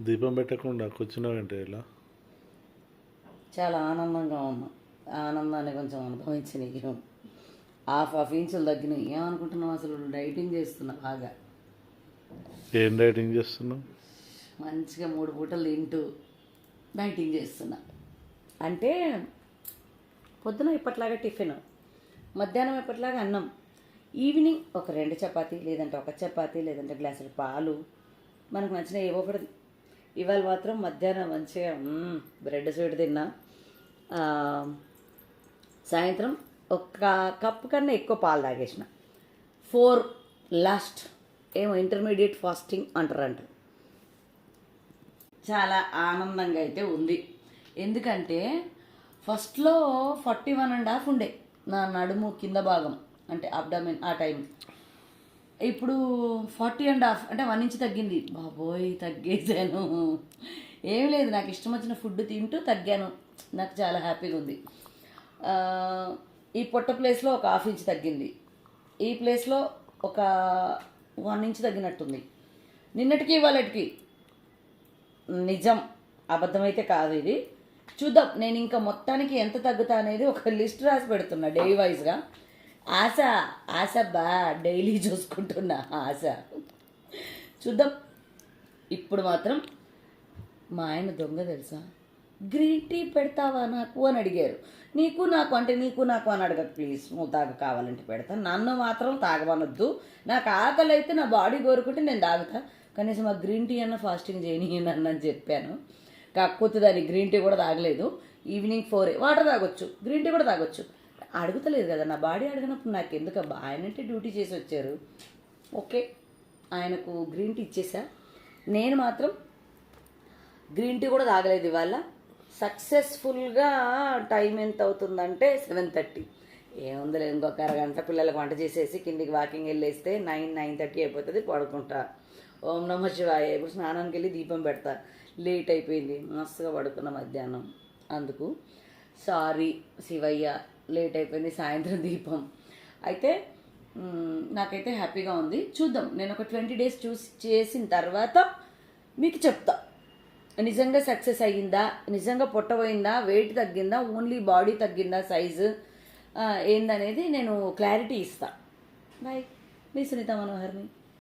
దీపం పెట్టకుండా కూర్చున్నావంటే ఇలా చాలా ఆనందంగా ఉన్నా. ఆనందాన్ని కొంచెం అనుభవించి నీకు హాఫ్ ఇంచులు తగ్గినాయి. ఏమనుకుంటున్నావు? అసలు డైటింగ్ చేస్తున్నా బాగా. ఏం డైటింగ్ చేస్తున్నావు? మంచిగా 3 పూటలు తింటూ డైటింగ్ చేస్తున్నా. అంటే పొద్దున ఇప్పట్లాగా టిఫిన్, మధ్యాహ్నం ఎప్పటిలాగా అన్నం, ఈవినింగ్ ఒక 2 చపాతీ లేదంటే 1 చపాతీ లేదంటే గ్లాసులు పాలు, మనకు నచ్చిన ఏవో ఒకటి. ఇవాళ మాత్రం మధ్యాహ్నం మంచిగా బ్రెడ్ స్వీట్ తిన్నా. సాయంత్రం 1 కప్పు కన్నా ఎక్కువ పాలు తాగేసిన. 4 లాస్ట్ ఏమో ఇంటర్మీడియట్ ఫాస్టింగ్ అంటారంట. చాలా ఆనందంగా అయితే ఉంది. ఎందుకంటే ఫస్ట్లో 41.5 ఉండే నా నడుము కింద భాగం, అంటే అబ్డామిన్ ఆ టైం. ఇప్పుడు 40.5 అంటే 1 ఇంచ్ తగ్గింది. బాబోయ్ తగ్గేసాను. ఏం లేదు, నాకు ఇష్టం వచ్చిన ఫుడ్ తింటూ తగ్గాను. నాకు చాలా హ్యాపీగా ఉంది. ఈ పొట్ట ప్లేస్లో ఒక 1/2 ఇంచ్ తగ్గింది. ఈ ప్లేస్లో ఒక 1 ఇంచ్ తగ్గినట్టుంది. నిన్నటికి ఇవాళటికి నిజం, అబద్ధమైతే కాదు ఇది. చూద్దాం, నేను ఇంకా మొత్తానికి ఎంత తగ్గుతా అనేది ఒక లిస్ట్ రాసి పెడుతున్నా డే వైజ్గా. ఆశ డైలీ చూసుకుంటున్నా ఆశ. చూద్దాం. ఇప్పుడు మాత్రం మా ఆయన దొంగ తెలుసా, గ్రీన్ టీ పెడతావా నాకు అని అడిగారు. నీకు నాకు అంటే నీకు నాకు అని అడగదు ప్లీజ్, నువ్వు తాగ కావాలంటే పెడతాను, నన్ను మాత్రం తాగవనొద్దు. నాకు ఆకలి అయితే నా బాడీ కోరుకుంటే నేను తాగుతా, కనీసం ఆ గ్రీన్ టీ అన్న ఫాస్టింగ్ చేయనియను అని చెప్పాను. కాకపోతే దాన్ని గ్రీన్ టీ కూడా తాగలేదు. ఈవినింగ్ 4 వాటర్ తాగొచ్చు, గ్రీన్ టీ కూడా తాగొచ్చు. అడుగుతలేదు కదా, నా బాడీ అడిగినప్పుడు నాకు ఎందుకబ్బా. ఆయనంటే డ్యూటీ చేసి వచ్చారు, ఓకే, ఆయనకు గ్రీన్ టీ ఇచ్చేసా. నేను మాత్రం గ్రీన్ టీ కూడా తాగలేదు ఇవాళ. సక్సెస్ఫుల్గా టైం ఎంత అవుతుందంటే 7:30. ఏముందిలే, ఇంకొక అరగంట పిల్లలకు వంట చేసేసి కిందికి వాకింగ్ వెళ్ళేస్తే 9:30 అయిపోతుంది, పడుకుంటా. ఓం నమ శివాయ. ఇప్పుడు స్నానానికి వెళ్ళి దీపం పెడతా. లేట్ అయిపోయింది, మస్తుగా పడుకున్న మధ్యాహ్నం. అందుకు సారీ శివయ్య, లేట్ అయిపోయింది. సాయంత్రం దీపం అయితే నాకైతే హ్యాపీగా ఉంది. చూద్దాం, నేను ఒక 20 days చేసిన తర్వాత మీకు చెప్తా నిజంగా సక్సెస్ అయ్యిందా, నిజంగా పొట్టపోయిందా, వెయిట్ తగ్గిందా, ఓన్లీ బాడీ తగ్గిందా, సైజు ఏందనేది నేను క్లారిటీ ఇస్తా. బాయ్, మీ సునీత మనోహర్ని.